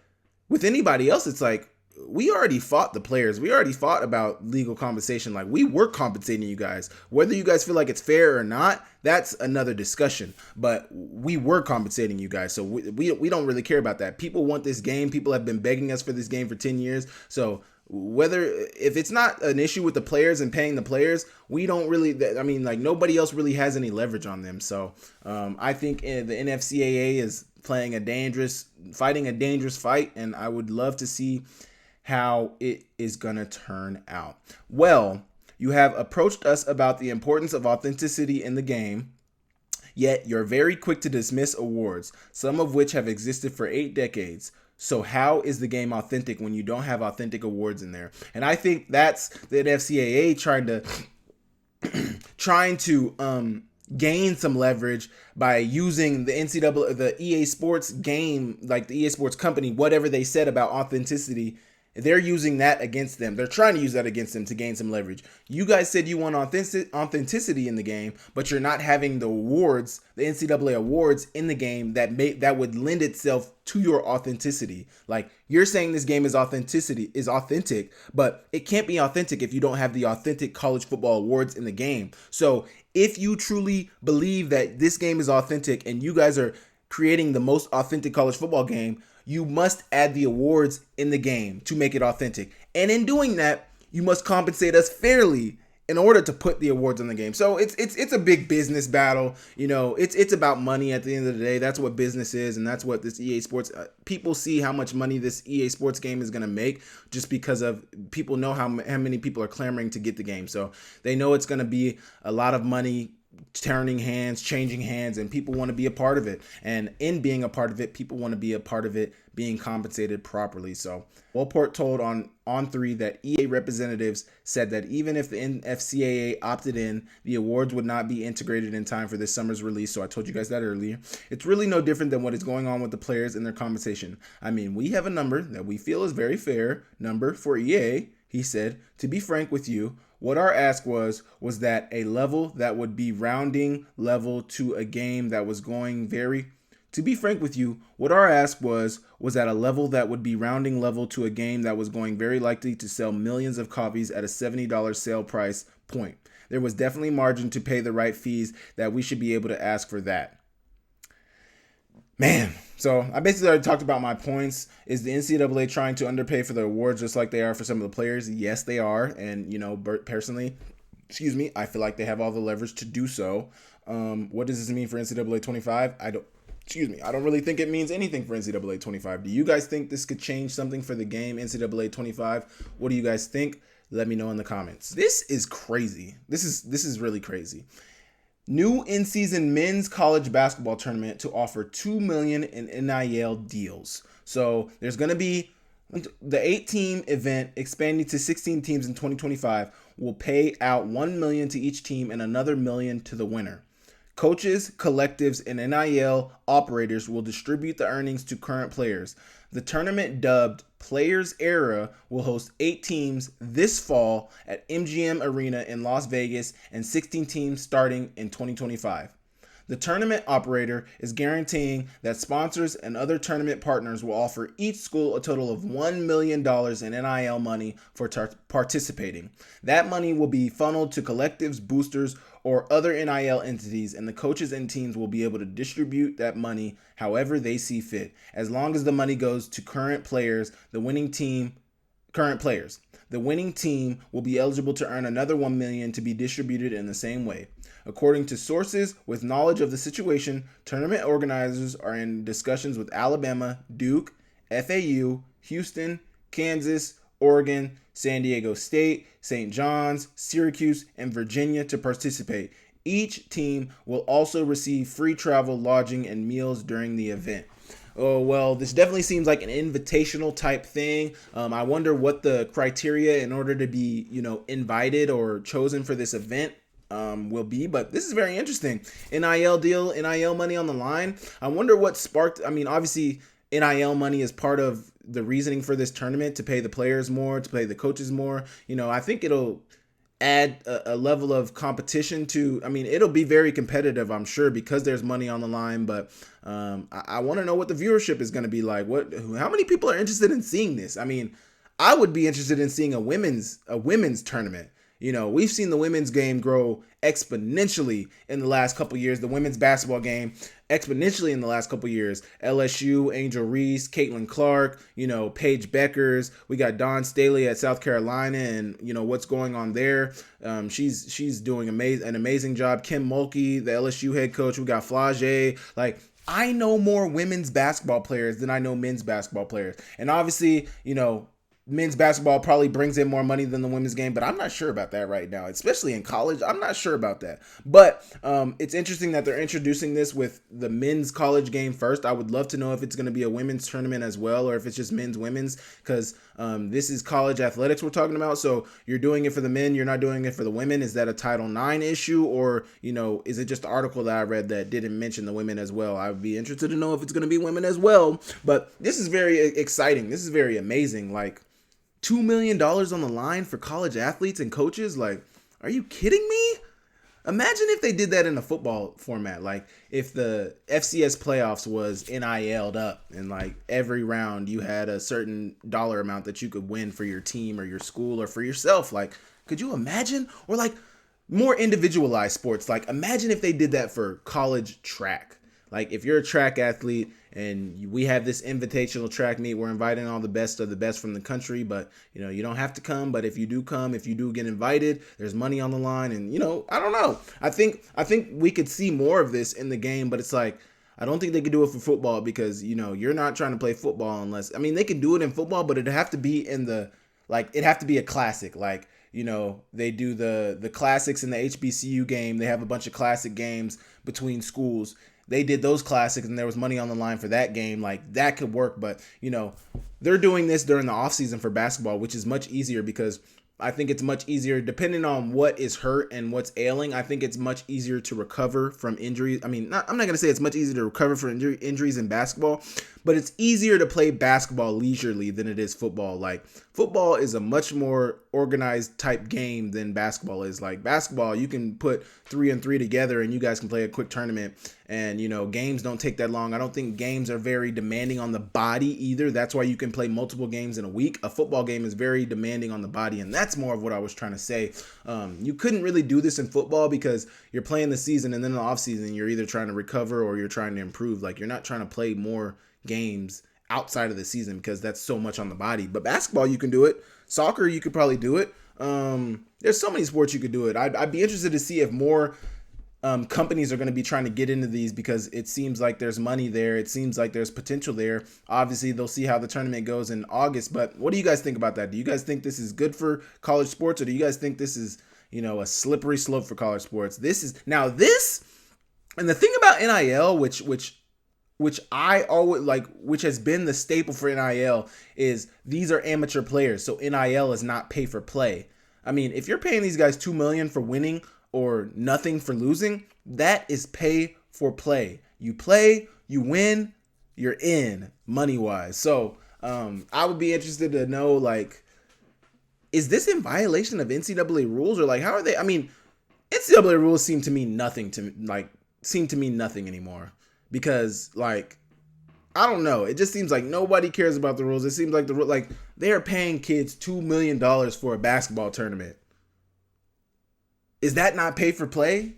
Speaker 1: with anybody else, it's like, we already fought the players. We already fought about legal compensation. Like, we were compensating you guys. Whether you guys feel like it's fair or not, that's another discussion. But we were compensating you guys. So we don't really care about that. People want this game. People have been begging us for this game for 10 years. So if it's not an issue with the players and paying the players, we don't really, nobody else really has any leverage on them. So I think the NCAA is fighting a dangerous fight, and I would love to see how it is gonna turn out. Well, you have approached us about the importance of authenticity in the game, yet you're very quick to dismiss awards, some of which have existed for 8 decades. So how is the game authentic when you don't have authentic awards in there? And I think that's the NCAA trying to gain some leverage by using the the EA Sports game, like the EA Sports company, whatever they said about authenticity. They're using that against them. They're trying to use that against them to gain some leverage. You guys said you want authenticity in the game, but you're not having the awards, the NCAA awards in the game that would lend itself to your authenticity. Like, you're saying this game is authentic, but it can't be authentic if you don't have the authentic college football awards in the game. So if you truly believe that this game is authentic and you guys are creating the most authentic college football game, you must add the awards in the game to make it authentic. And in doing that, you must compensate us fairly in order to put the awards on the game. So it's a big business battle. It's about money at the end of the day. That's what business is, and that's what this EA Sports people see how much money this EA Sports game is going to make just because of people know how many people are clamoring to get the game. So they know it's going to be a lot of money turning hands, changing hands, and people want to be a part of it. And in being a part of it, people want to be a part of it being compensated properly. So Wellport told on 3 that EA representatives said that even if the NCAA opted in, the awards would not be integrated in time for this summer's release. So I told you guys that earlier. It's really no different than what is going on with the players and their compensation. We have a number that we feel is very fair number for EA. He said, to be frank with you, what our ask was that a level that would be rounding level to a game that was going very... To be frank with you, what our ask was at a level that would be rounding level to a game that was going very likely to sell millions of copies at a $70 sale price point. There was definitely margin to pay the right fees that we should be able to ask for that. Man, so I basically already talked about my points. Is the NCAA trying to underpay for the awards just like they are for some of the players? Yes, they are. And, personally, I feel like they have all the leverage to do so. What does this mean for NCAA 25? I don't really think it means anything for NCAA 25. Do you guys think this could change something for the game, NCAA 25? What do you guys think? Let me know in the comments. This is crazy. This is really crazy. New in-season men's college basketball tournament to offer $2 million in NIL deals. So there's going to be the 8-team event expanding to 16 teams in 2025 will pay out $1 million to each team and another $1 million to the winner. Coaches, collectives, and NIL operators will distribute the earnings to current players. The tournament, dubbed Players Era, will host 8 teams this fall at MGM Arena in Las Vegas and 16 teams starting in 2025. The tournament operator is guaranteeing that sponsors and other tournament partners will offer each school a total of $1 million in NIL money for participating. That money will be funneled to collectives, boosters, or other NIL entities, and the coaches and teams will be able to distribute that money however they see fit. As long as the money goes to current players, the winning team will be eligible to earn another $1 million to be distributed in the same way. According to sources with knowledge of the situation, tournament organizers are in discussions with Alabama, Duke, FAU, Houston, Kansas, Oregon, San Diego State, St. John's, Syracuse, and Virginia to participate. Each team will also receive free travel, lodging, and meals during the event. Oh, well, this definitely seems like an invitational type thing. I wonder what the criteria in order to be, invited or chosen for this event will be, but this is very interesting. NIL deal, NIL money on the line. I wonder what sparked. I mean, obviously, NIL money is part of the reasoning for this tournament, to pay the players more, to pay the coaches more. I think it'll add a level of competition to. I mean, it'll be very competitive, I'm sure, because there's money on the line. But I want to know what the viewership is going to be like. How many people are interested in seeing this? I mean, I would be interested in seeing a women's tournament. We've seen the women's game grow exponentially in the last couple years. The women's basketball game exponentially in the last couple years. LSU, Angel Reese, Caitlin Clark, Paige Beckers. We got Dawn Staley at South Carolina, and what's going on there. She's doing an amazing job. Kim Mulkey, the LSU head coach. We got Flage. I know more women's basketball players than I know men's basketball players, and obviously, men's basketball probably brings in more money than the women's game, but I'm not sure about that right now, especially in college. I'm not sure about that. But it's interesting that they're introducing this with the men's college game first. I would love to know if it's going to be a women's tournament as well, or if it's just women's, because this is college athletics we're talking about. So you're doing it for the men, you're not doing it for the women. Is that a Title IX issue, or, is it just an article that I read that didn't mention the women as well? I would be interested to know if it's going to be women as well. But this is very exciting. This is very amazing. $2 million on the line for college athletes and coaches? Are you kidding me? Imagine if they did that in a football format. If the FCS playoffs was NIL'd up and every round you had a certain dollar amount that you could win for your team or your school or for yourself. Could you imagine? Or more individualized sports. Imagine if they did that for college track. If you're a track athlete and we have this invitational track meet, we're inviting all the best of the best from the country, but you don't have to come. But if you do come, if you do get invited, there's money on the line, and I don't know. I think we could see more of this in the game, but it's I don't think they could do it for football, because you're not trying to play football unless, they can do it in football, but it'd have to be in the it'd have to be a classic. They do the classics in the HBCU game. They have a bunch of classic games between schools. They did those classics and there was money on the line for that game. That could work, but they're doing this during the offseason for basketball, which is much easier, because I think it's much easier depending on what is hurt and what's ailing. I think it's much easier to recover from injuries. I'm not going to say it's much easier to recover from injuries in basketball, but it's easier to play basketball leisurely than it is football. Football is a much more organized type game than basketball is. Basketball, you can put 3 and 3 together and you guys can play a quick tournament, and games don't take that long. I don't think games are very demanding on the body either. That's why you can play multiple games in a week. A football game is very demanding on the body, and that's more of what I was trying to say. You couldn't really do this in football because you're playing the season, and then in the offseason you're either trying to recover or you're trying to improve. You're not trying to play more games outside of the season because that's so much on the body. But basketball, you can do it. Soccer, you could probably do it. There's so many sports you could do it. I'd be interested to see if more companies are going to be trying to get into these, because it seems like there's money there. It seems like there's potential there. Obviously, they'll see how the tournament goes in August. But what do you guys think about that? Do you guys think this is good for college sports, or do you guys think this is, a slippery slope for college sports? And the thing about NIL, which I always which has been the staple for NIL, is these are amateur players. So NIL is not pay for play. If you're paying these guys $2 million for winning or nothing for losing, that is pay for play. You play, you win, you're in money wise. So I would be interested to know, is this in violation of NCAA rules, or how are they? NCAA rules seem to mean nothing anymore. Because, I don't know. It just seems like nobody cares about the rules. It seems like they are paying kids $2 million for a basketball tournament. Is that not pay for play?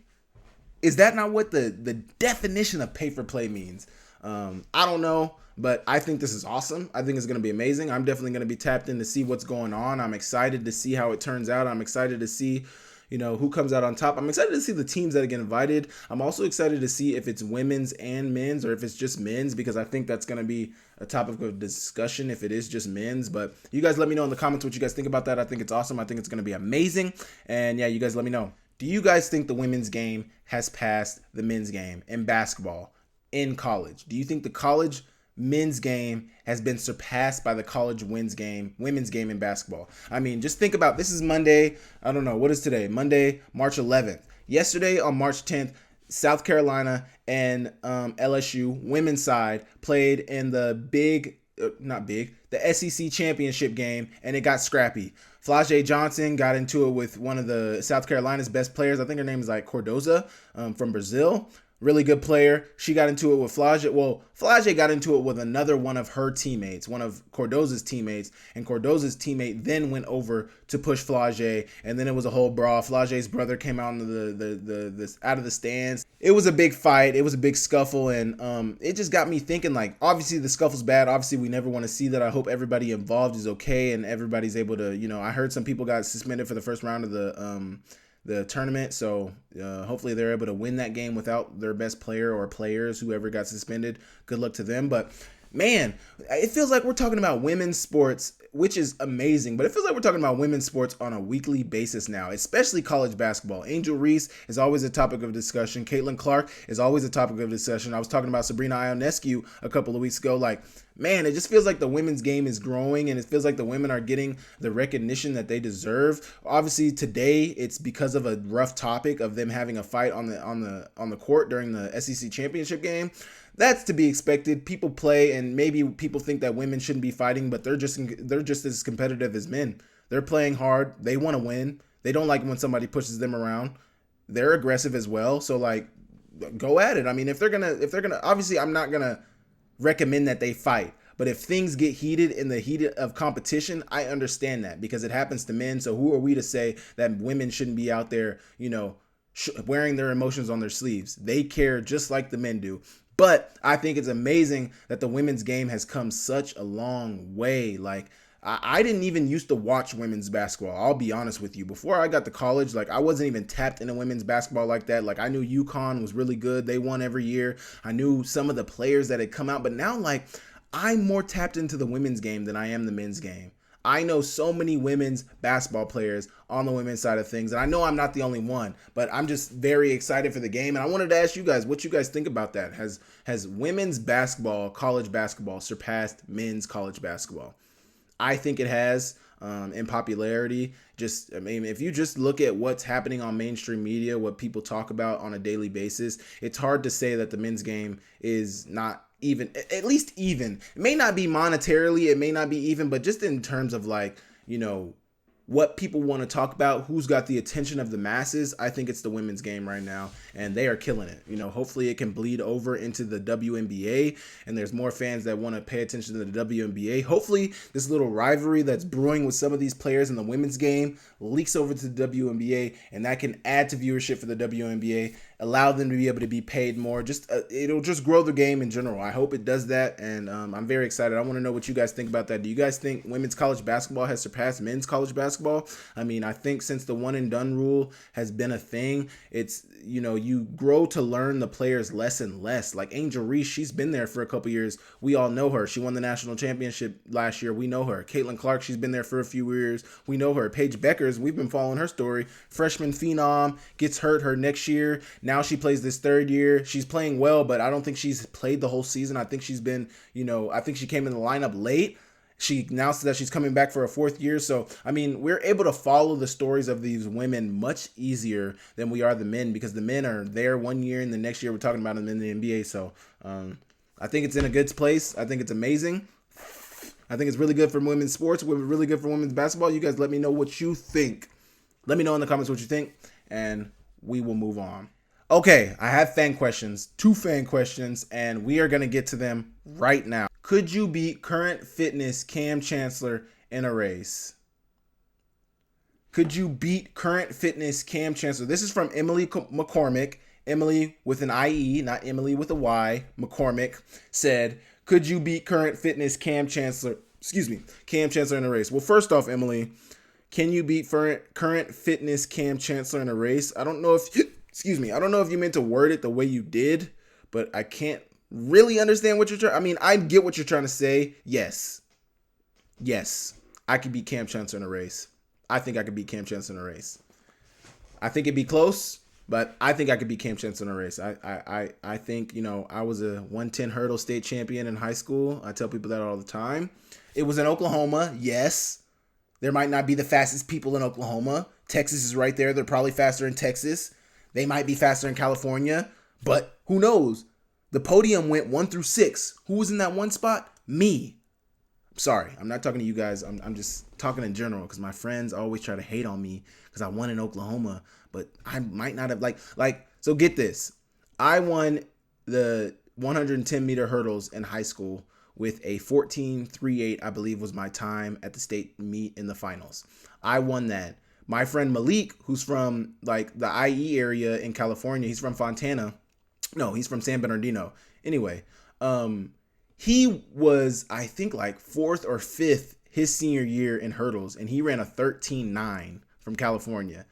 Speaker 1: Is that not what the definition of pay for play means? I don't know, but I think this is awesome. I think it's going to be amazing. I'm definitely going to be tapped in to see what's going on. I'm excited to see how it turns out. I'm excited to see who comes out on top. I'm excited to see the teams that get invited. I'm also excited to see if it's women's and men's, or if it's just men's, because I think that's going to be a topic of discussion if it is just men's. But you guys let me know in the comments what you guys think about that. I think it's awesome. I think it's going to be amazing. And yeah, you guys let me know. Do you guys think the women's game has passed the men's game in basketball in college? Do you think the college men's game has been surpassed by the college women's game in basketball? Just think about, this is Monday. I don't know. What is today? Monday, March 11th. Yesterday on March 10th, South Carolina and LSU women's side played in the the SEC championship game, and it got scrappy. Flau'jae Johnson got into it with one of the South Carolina's best players. I think her name is like Cordoza from Brazil. Really good player. She got into it with Flau'jae. Well, Flau'jae got into it with another one of her teammates, one of Cordoza's teammates, and Cordoza's teammate then went over to push Flau'jae, and then it was a whole brawl. Flau'jae's brother came out into the out of the stands. It was a big fight. It was a big scuffle, and it just got me thinking, like, obviously the scuffle's bad. Obviously we never want to see that. I hope everybody involved is okay and everybody's able to, I heard some people got suspended for the first round of the tournament, so hopefully they're able to win that game without their best player or players, whoever got suspended. Good luck to them. But man, it feels like we're talking about women's sports, which is amazing, but it feels like we're talking about women's sports on a weekly basis now, especially college basketball. Angel Reese is always a topic of discussion. Caitlin Clark is always a topic of discussion. I was talking about Sabrina Ionescu a couple of weeks ago. Like, man, it just feels like the women's game is growing, and it feels like the women are getting the recognition that they deserve. Obviously, today it's because of a rough topic of them having a fight on the court during the SEC championship game. That's to be expected. People play, and maybe people think that women shouldn't be fighting, but they're just as competitive as men. They're playing hard. They want to win. They don't like when somebody pushes them around. They're aggressive as well. So, like, go at it. I mean, if they're gonna, obviously, I'm not gonna recommend that they fight. But if things get heated in the heat of competition, I understand that because it happens to men. So who are we to say that women shouldn't be out there, wearing their emotions on their sleeves? They care just like the men do. But I think it's amazing that the women's game has come such a long way. Like, I didn't even used to watch women's basketball. I'll be honest with you. Before I got to college, like, I wasn't even tapped into women's basketball like that. Like, I knew UConn was really good. They won every year. I knew some of the players that had come out. But now, like, I'm more tapped into the women's game than I am the men's game. I know so many women's basketball players on the women's side of things, and I know I'm not the only one, but I'm just very excited for the game. And I wanted to ask you guys what you guys think about that. Has women's basketball, college basketball, surpassed men's college basketball? I think it has in popularity. If you just look at what's happening on mainstream media, what people talk about on a daily basis, it's hard to say that the men's game is not even, at least even. It may not be monetarily, it may not be even, but just in terms of, like, what people want to talk about, who's got the attention of the masses, I think it's the women's game right now, and they are killing it. Hopefully it can bleed over into the WNBA, and there's more fans that want to pay attention to the WNBA. Hopefully this little rivalry that's brewing with some of these players in the women's game leaks over to the WNBA, and that can add to viewership for the WNBA, allow them to be able to be paid more. It'll just grow the game in general. I hope it does that, and I'm very excited. I want to know what you guys think about that. Do you guys think women's college basketball has surpassed men's college basketball? I mean, I think since the one and done rule has been a thing, it's, you grow to learn the players less and less. Like Angel Reese, she's been there for a couple years. We all know her. She won the national championship last year. We know her. Caitlin Clark, she's been there for a few years. We know her. Paige Beckers, we've been following her story. Freshman phenom, gets hurt her next year. Now she plays this third year. She's playing well, but I don't think she's played the whole season. I think she's been, I think she came in the lineup late. She announced that she's coming back for a fourth year. So, I mean, we're able to follow the stories of these women much easier than we are the men, because the men are there 1 year and the next year we're talking about them in the NBA. So, I think it's in a good place. I think it's amazing. I think it's really good for women's sports. We're really good for women's basketball. You guys let me know what you think. Let me know in the comments what you think, and we will move on. Okay, I have fan questions, 2 fan questions, and we are going to get to them right now. Could you beat current fitness Cam Chancellor in a race? Could you beat current fitness Cam Chancellor? This is from Emily McCormick. Emily with an IE, not Emily with a Y. McCormick said, could you beat current fitness Cam Chancellor in a race? Well, first off, Emily, can you beat current fitness Cam Chancellor in a race? I don't know if you meant to word it the way you did, but I can't really understand what you're trying. I mean, I get what you're trying to say. Yes, I could beat Cam Chancellor in a race. I think I could beat Cam Chancellor in a race. I think it'd be close, but I think I could beat Cam Chancellor in a race. I think, I was a 110 hurdle state champion in high school. I tell people that all the time. It was in Oklahoma. Yes. There might not be the fastest people in Oklahoma. Texas is right there. They're probably faster in Texas. They might be faster in California, but who knows? The podium went 1 through 6. Who was in that one spot? Me. Sorry, I'm not talking to you guys. I'm just talking in general because my friends always try to hate on me because I won in Oklahoma, but I might not have so get this. I won the 110 meter hurdles in high school with a 14.38, I believe was my time at the state meet in the finals. I won that. My friend Malik, who's from like the IE area in California, he's from Fontana. No, he's from San Bernardino. Anyway, he was, I think, like 4th or 5th his senior year in hurdles, and he ran a 13.9 from California.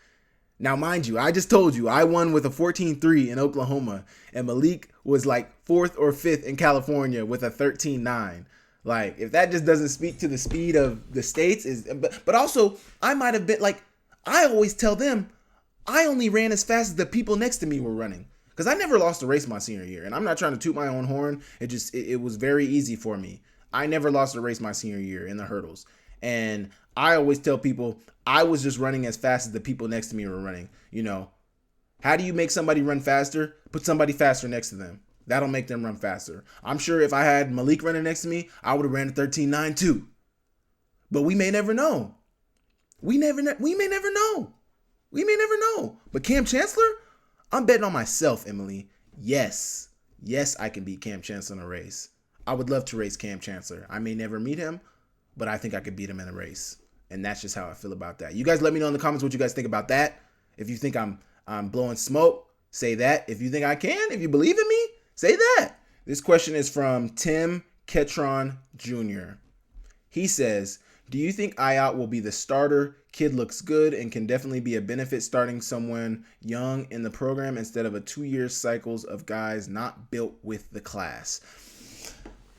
Speaker 1: Now, mind you, I just told you I won with a 14.3 in Oklahoma, and Malik was like 4th or 5th in California with a 13.9. Like, if that just doesn't speak to the speed of the states, but also I might have been like, I always tell them I only ran as fast as the people next to me were running. Because I never lost a race my senior year, and I'm not trying to toot my own horn. It was very easy for me. I never lost a race my senior year in the hurdles. And I always tell people I was just running as fast as the people next to me were running. You know, how do you make somebody run faster? Put somebody faster next to them. That'll make them run faster. I'm sure if I had Malik running next to me, I would have ran a 13.9 too. But we may never know. We may never know. But Cam Chancellor? I'm betting on myself, Emily. Yes, I can beat Cam Chancellor in a race. I would love to race Cam Chancellor. I may never meet him, but I think I could beat him in a race. And that's just how I feel about that. You guys let me know in the comments what you guys think about that. If you think I'm blowing smoke, say that. If you think I can, if you believe in me, say that. This question is from Tim Ketron Jr. He says, do you think IOT will be the starter? Kid looks good and can definitely be a benefit starting someone young in the program instead of a 2-year cycles of guys not built with the class.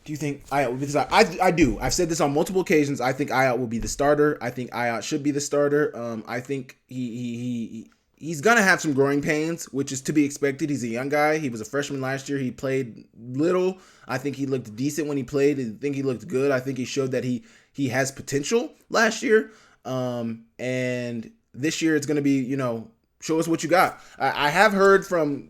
Speaker 1: Do you think IOT will be the starter? I do. I've said this on multiple occasions. I think IOT will be the starter. I think IOT should be the starter. I think he's going to have some growing pains, which is to be expected. He's a young guy. He was a freshman last year. He played little. I think he looked decent when he played. I think he looked good. I think he showed that he has potential last year. And this year it's going to be, show us what you got. I have heard from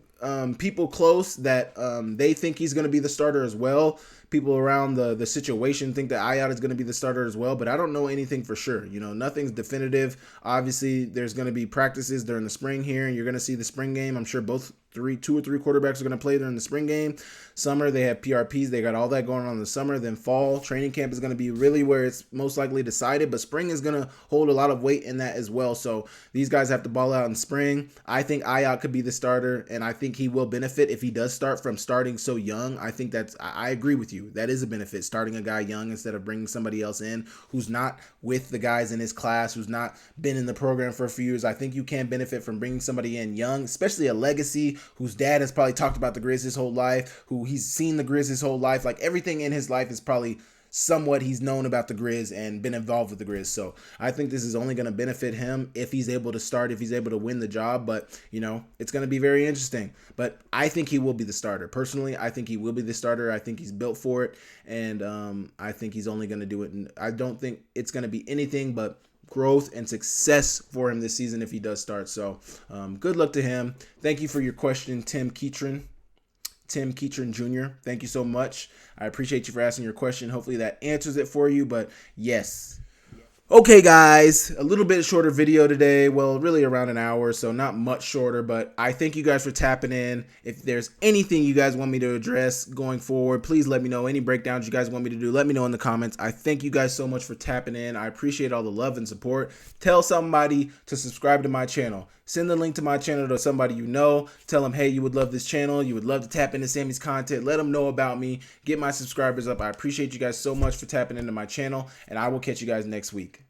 Speaker 1: people close that they think he's going to be the starter as well. People around the situation think that IOT is going to be the starter as well, but I don't know anything for sure. Nothing's definitive. Obviously, there's going to be practices during the spring here, and you're going to see the spring game. I'm sure two or three quarterbacks are going to play during the spring game. Summer, they have PRPs. They got all that going on in the summer. Then fall, training camp is going to be really where it's most likely decided, but spring is going to hold a lot of weight in that as well. So these guys have to ball out in spring. I think IOT could be the starter, and I think he will benefit if he does start from starting so young. I agree with you. That is a benefit, starting a guy young instead of bringing somebody else in who's not with the guys in his class, who's not been in the program for a few years. I think you can benefit from bringing somebody in young, especially a legacy whose dad has probably talked about the Grizz his whole life, who he's seen the Grizz his whole life. Like everything in his life is probably somewhat he's known about the Grizz and been involved with the Grizz. So I think this is only going to benefit him if he's able to start, if he's able to win the job. But, it's going to be very interesting. But I think he will be the starter. Personally, I think he will be the starter. I think he's built for it. And I think he's only going to do it. And I don't think it's going to be anything but growth and success for him this season if he does start. So good luck to him. Thank you for your question, Tim Ketron Jr. Thank you so much. I appreciate you for asking your question. Hopefully that answers it for you. But yes. Okay, guys, a little bit shorter video today. Well, really around an hour, so not much shorter, but I thank you guys for tapping in. If there's anything you guys want me to address going forward, please let me know. Any breakdowns you guys want me to do, let me know in the comments. I thank you guys so much for tapping in. I appreciate all the love and support. Tell somebody to subscribe to my channel. Send the link to my channel to somebody you know. Tell them, hey, you would love this channel. You would love to tap into Sammy's content. Let them know about me. Get my subscribers up. I appreciate you guys so much for tapping into my channel, and I will catch you guys next week.